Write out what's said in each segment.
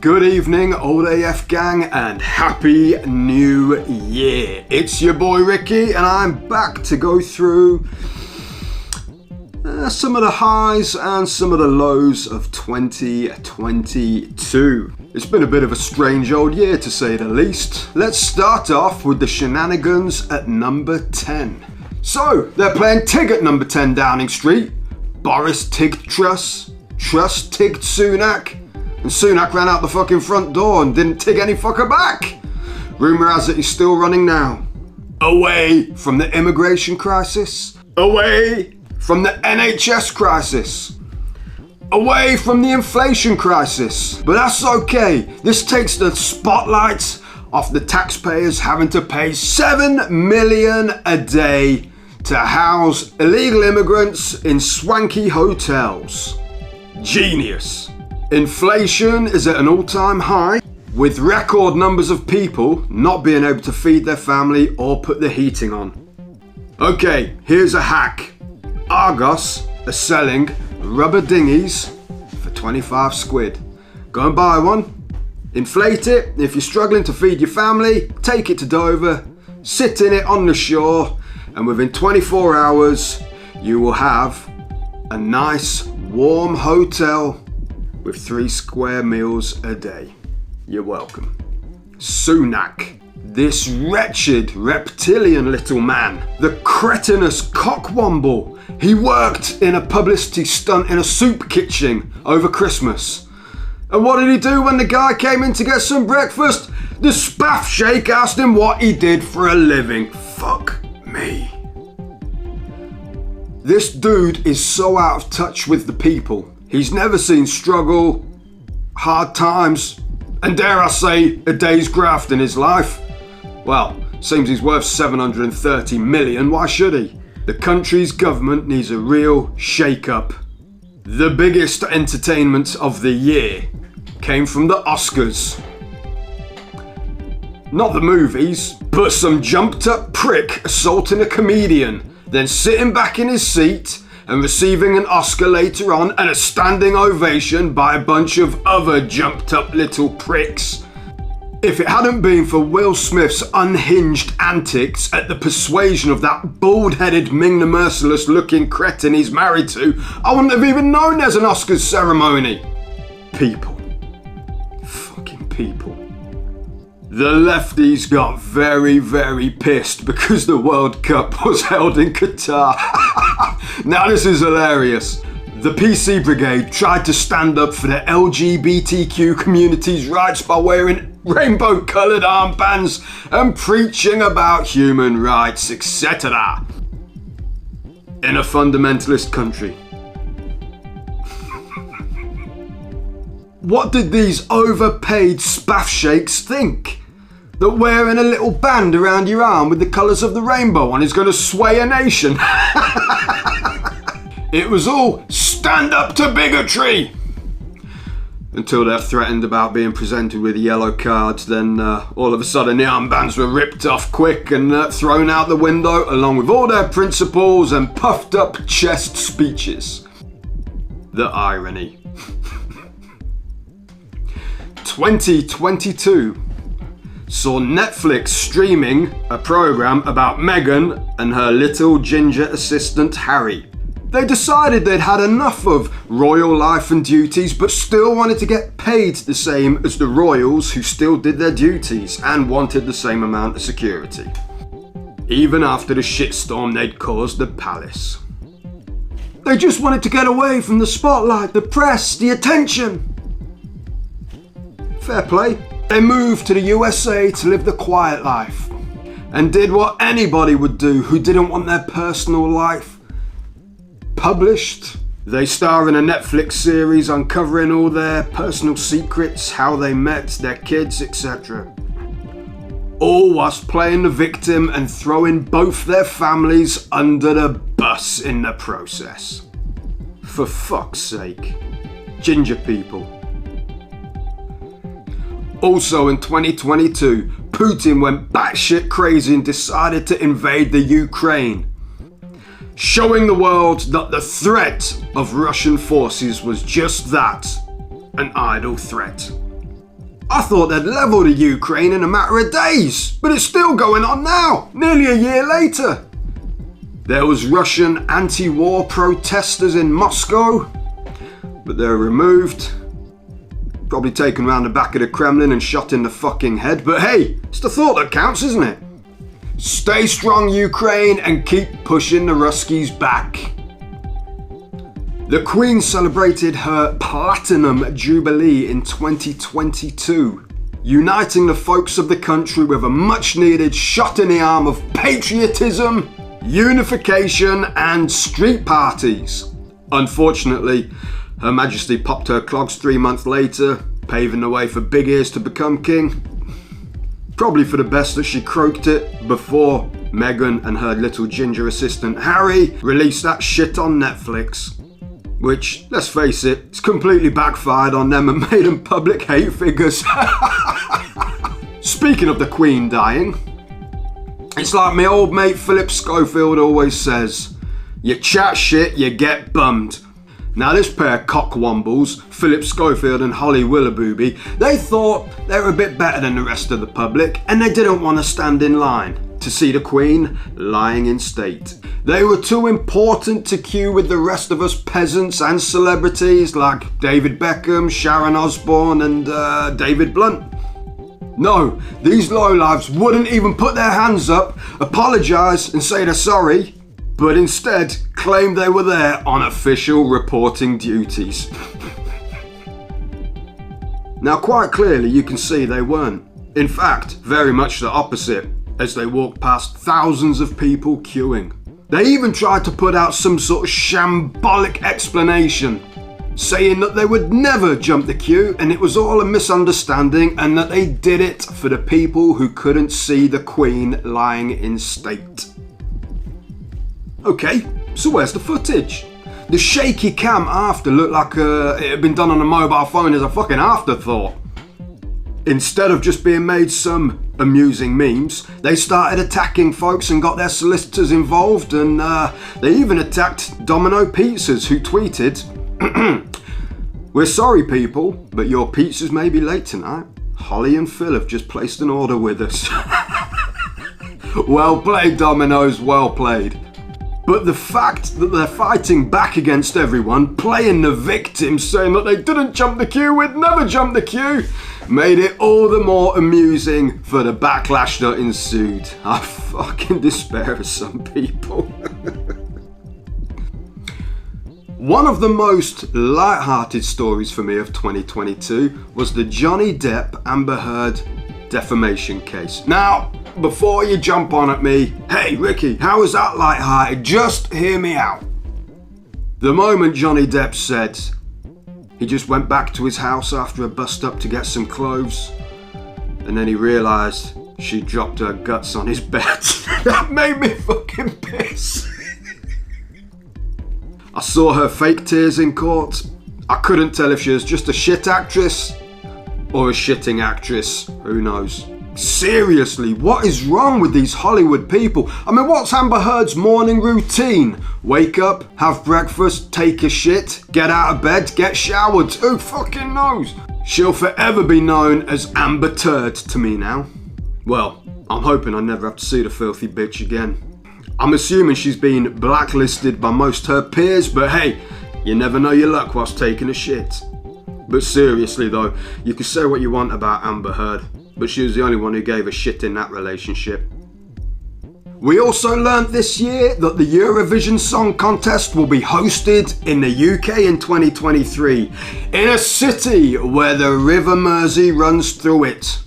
Good evening, Old AF gang, and Happy New Year. It's your boy Ricky, and I'm back to go through some of the highs and some of the lows of 2022. It's been a bit of a strange old year, to say the least. Let's start off with the shenanigans at number 10. So, they're playing Tig at number 10 Downing Street. Boris tigged Truss, Truss tigged Sunak, and Sunak ran out the fucking front door and didn't tig any fucker back. Rumour has it he's still running now. Away from the immigration crisis. Away from the NHS crisis. Away from the inflation crisis. But that's okay. This takes the spotlight off the taxpayers having to pay $7 million a day to house illegal immigrants in swanky hotels. Genius. Inflation is at an all-time high, with record numbers of people not being able to feed their family or put the heating on. Okay, here's a hack. Argos are selling rubber dinghies for 25 squid. Go and buy one, inflate it. If you're struggling to feed your family, take it to Dover, sit in it on the shore, and within 24 hours, you will have a nice warm hotel with 3 square meals a day. You're welcome. Sunak, this wretched reptilian little man, the cretinous cockwomble. He worked in a publicity stunt in a soup kitchen over Christmas. And what did he do when the guy came in to get some breakfast? The spaff shake asked him what he did for a living. Fuck me. This dude is so out of touch with the people. He's never seen struggle, hard times, and dare I say, a day's graft in his life. Well, seems he's worth 730 million, why should he? The country's government needs a real shake-up. The biggest entertainment of the year came from the Oscars. Not the movies, but some jumped-up prick assaulting a comedian, then sitting back in his seat and receiving an Oscar later on and a standing ovation by a bunch of other jumped up little pricks. If it hadn't been for Will Smith's unhinged antics at the persuasion of that bald-headed Ming the Merciless looking cretin he's married to, I wouldn't have even known there's an Oscars ceremony. People. Fucking people. The lefties got very, very pissed because the World Cup was held in Qatar. Now this is hilarious. The PC Brigade tried to stand up for the LGBTQ community's rights by wearing rainbow-coloured armbands and preaching about human rights, etc. in a fundamentalist country. What did these overpaid spaff shakes think? That wearing a little band around your arm with the colours of the rainbow on is going to sway a nation? It was all stand up to bigotry! Until they're threatened about being presented with yellow cards, then all of a sudden the armbands were ripped off quick and thrown out the window along with all their principles and puffed up chest speeches. The irony. 2022 saw Netflix streaming a program about Meghan and her little ginger assistant Harry. They decided they'd had enough of royal life and duties, but still wanted to get paid the same as the royals who still did their duties and wanted the same amount of security, even after the shitstorm they'd caused the palace. They just wanted to get away from the spotlight, the press, the attention. Fair play. They moved to the USA to live the quiet life and did what anybody would do who didn't want their personal life published. They star in a Netflix series uncovering all their personal secrets, how they met, their kids, etc. All whilst playing the victim and throwing both their families under the bus in the process. For fuck's sake. Ginger people. Also in 2022, Putin went batshit crazy and decided to invade the Ukraine, showing the world that the threat of Russian forces was just that, an idle threat. I thought they'd level the Ukraine in a matter of days, but it's still going on now, nearly a year later. There was Russian anti-war protesters in Moscow, but they're removed. Probably taken round the back of the Kremlin and shot in the fucking head, but hey, it's the thought that counts, isn't it? Stay strong, Ukraine, and keep pushing the Ruskies back. The Queen celebrated her Platinum Jubilee in 2022, uniting the folks of the country with a much-needed shot in the arm of patriotism, unification, and street parties. Unfortunately, Her Majesty popped her clogs 3 months later, paving the way for Big Ears to become king. Probably for the best that she croaked it before Meghan and her little ginger assistant Harry released that shit on Netflix. Which, let's face it, it's completely backfired on them and made them public hate figures. Speaking of the Queen dying, it's like my old mate Philip Schofield always says, you chat shit, you get bummed. Now this pair of cockwombles, Philip Schofield and Holly Willoughby, they thought they were a bit better than the rest of the public and they didn't want to stand in line to see the Queen lying in state. They were too important to queue with the rest of us peasants and celebrities like David Beckham, Sharon Osbourne and David Blunt. No, these lowlifes wouldn't even put their hands up, apologise and say they're sorry, but instead claimed they were there on official reporting duties. Now quite clearly you can see they weren't. In fact, very much the opposite, as they walked past thousands of people queuing. They even tried to put out some sort of shambolic explanation, saying that they would never jump the queue and it was all a misunderstanding and that they did it for the people who couldn't see the Queen lying in state. Okay, so where's the footage? The shaky cam after looked like it had been done on a mobile phone as a fucking afterthought. Instead of just being made some amusing memes, they started attacking folks and got their solicitors involved, and they even attacked Domino Pizzas, who tweeted, "We're sorry people, but your pizzas may be late tonight. Holly and Phil have just placed an order with us." Well played, Domino's, well played. But the fact that they're fighting back against everyone, playing the victim, saying that they didn't jump the queue, we'd never jump the queue, made it all the more amusing for the backlash that ensued. I fucking despair of some people. One of the most light-hearted stories for me of 2022 was the Johnny Depp Amber Heard defamation case. Now, before you jump on at me, hey Ricky, how is that light-hearted? Just hear me out. The moment Johnny Depp said he just went back to his house after a bust up to get some clothes, and then he realised she dropped her guts on his bed. That made me fucking piss. I saw her fake tears in court. I couldn't tell if she was just a shit actress or a shitting actress. Who knows? Seriously, what is wrong with these Hollywood people? I mean, what's Amber Heard's morning routine? Wake up, have breakfast, take a shit, get out of bed, get showered. Who fucking knows? She'll forever be known as Amber Turd to me now. Well, I'm hoping I never have to see the filthy bitch again. I'm assuming she's been blacklisted by most her peers, but hey, you never know your luck whilst taking a shit. But seriously though, you can say what you want about Amber Heard, but she was the only one who gave a shit in that relationship. We also learnt this year that the Eurovision Song Contest will be hosted in the UK in 2023, in a city where the River Mersey runs through it.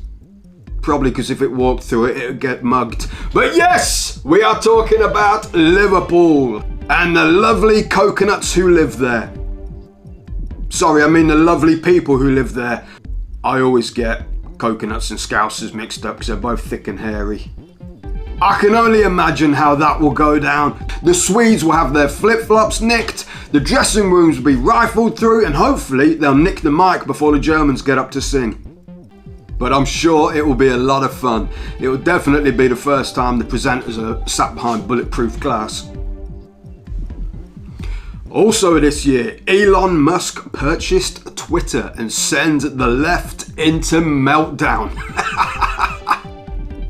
Probably because if it walked through it, it would get mugged. But yes, we are talking about Liverpool and the lovely coconuts who live there. Sorry, I mean the lovely people who live there. I always get coconuts and scousers mixed up because they're both thick and hairy. I can only imagine how that will go down. The Swedes will have their flip-flops nicked, the dressing rooms will be rifled through, and hopefully they'll nick the mic before the Germans get up to sing. But I'm sure it will be a lot of fun. It will definitely be the first time the presenters are sat behind bulletproof glass. Also this year, Elon Musk purchased Twitter and send the left into meltdown.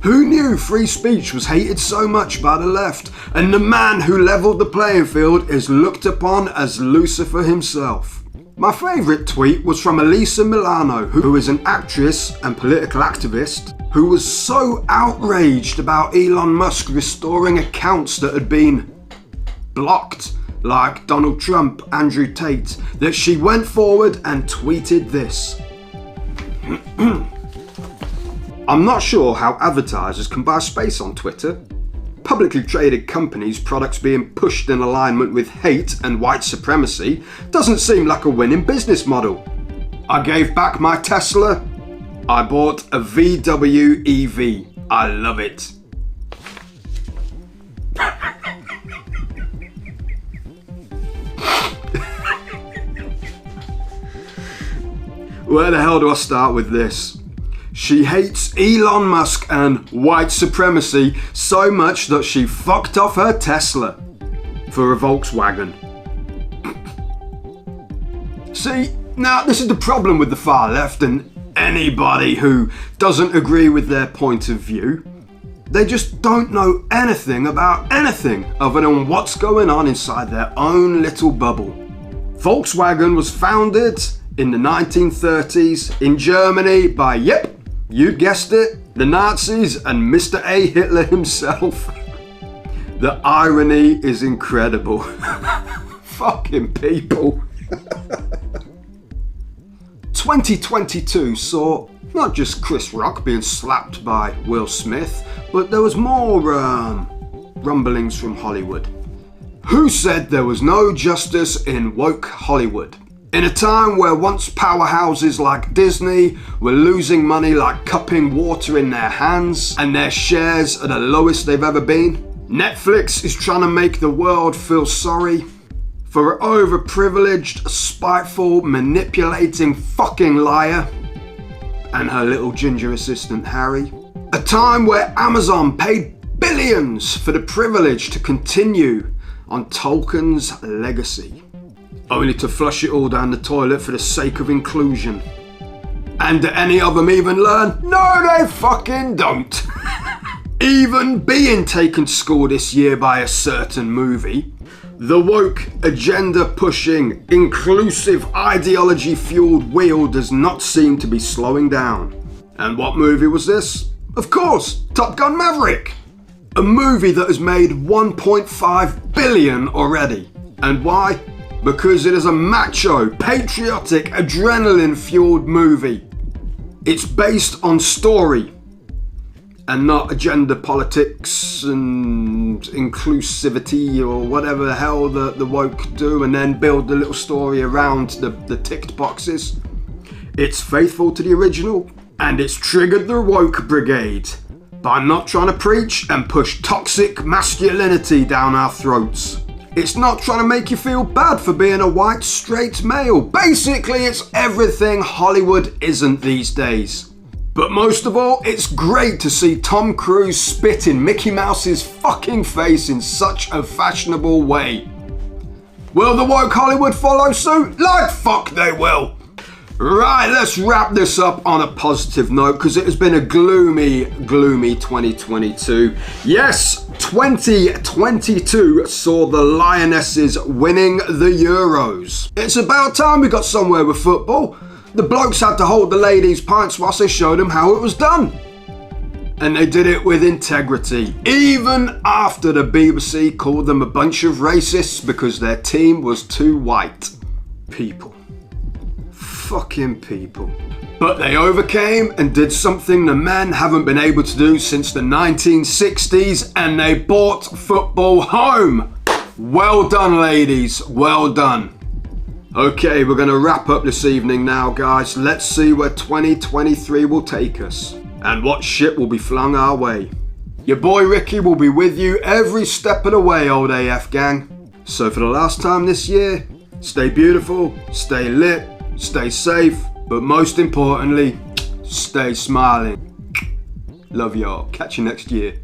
Who knew free speech was hated so much by the left, and the man who levelled the playing field is looked upon as Lucifer himself? My favourite tweet was from Elisa Milano, who is an actress and political activist, who was so outraged about Elon Musk restoring accounts that had been blocked, like Donald Trump, Andrew Tate, that she went forward and tweeted this. I'm not sure how advertisers can buy space on Twitter. Publicly traded companies' products being pushed in alignment with hate and white supremacy doesn't seem like a winning business model. I gave back my Tesla. I bought a VW EV. I love it. Where the hell do I start with this? She hates Elon Musk and white supremacy so much that she fucked off her Tesla for a Volkswagen. See, now this is the problem with the far left and anybody who doesn't agree with their point of view. They just don't know anything about anything other than what's going on inside their own little bubble. Volkswagen was founded in the 1930s in Germany by, yep, you guessed it, the Nazis and Mr. A. Hitler himself. The irony is incredible. Fucking people. 2022 saw not just Chris Rock being slapped by Will Smith, but there was more rumblings from Hollywood. Who said there was no justice in woke Hollywood? In a time where once powerhouses like Disney were losing money like cupping water in their hands and their shares are the lowest they've ever been, Netflix is trying to make the world feel sorry for an overprivileged, spiteful, manipulating fucking liar and her little ginger assistant Harry. A time where Amazon paid billions for the privilege to continue on Tolkien's legacy, only to flush it all down the toilet for the sake of inclusion. And do any of them even learn? No, they fucking don't. Even being taken to school this year by a certain movie, the woke, agenda-pushing, inclusive, ideology-fueled wheel does not seem to be slowing down. And what movie was this? Of course, Top Gun Maverick. A movie that has made 1.5 billion already. And why? Because it is a macho, patriotic, adrenaline-fueled movie. It's based on story and not agenda politics and inclusivity or whatever the hell the woke do and then build the little story around the ticked boxes. It's faithful to the original and it's triggered the woke brigade by not trying to preach and push toxic masculinity down our throats. It's not trying to make you feel bad for being a white straight male. Basically, it's everything Hollywood isn't these days. But most of all, it's great to see Tom Cruise spit in Mickey Mouse's fucking face in such a fashionable way. Will the woke Hollywood follow suit? Like fuck they will. Right, let's wrap this up on a positive note because it has been a gloomy 2022. Yes, 2022 saw the Lionesses winning the Euros. It's about time we got somewhere with football. The blokes had to hold the ladies' pints whilst they showed them how it was done. And they did it with integrity, even after the BBC called them a bunch of racists because their team was too white. People. Fucking people. But they overcame and did something the men haven't been able to do since the 1960s, and they brought football home. Well done, ladies. Well done. Okay, we're going to wrap up this evening now, guys. Let's see where 2023 will take us and what shit will be flung our way. Your boy Ricky will be with you every step of the way, old AF gang. So for the last time this year, stay beautiful, stay lit, stay safe, but most importantly, stay smiling. Love y'all. Catch you next year.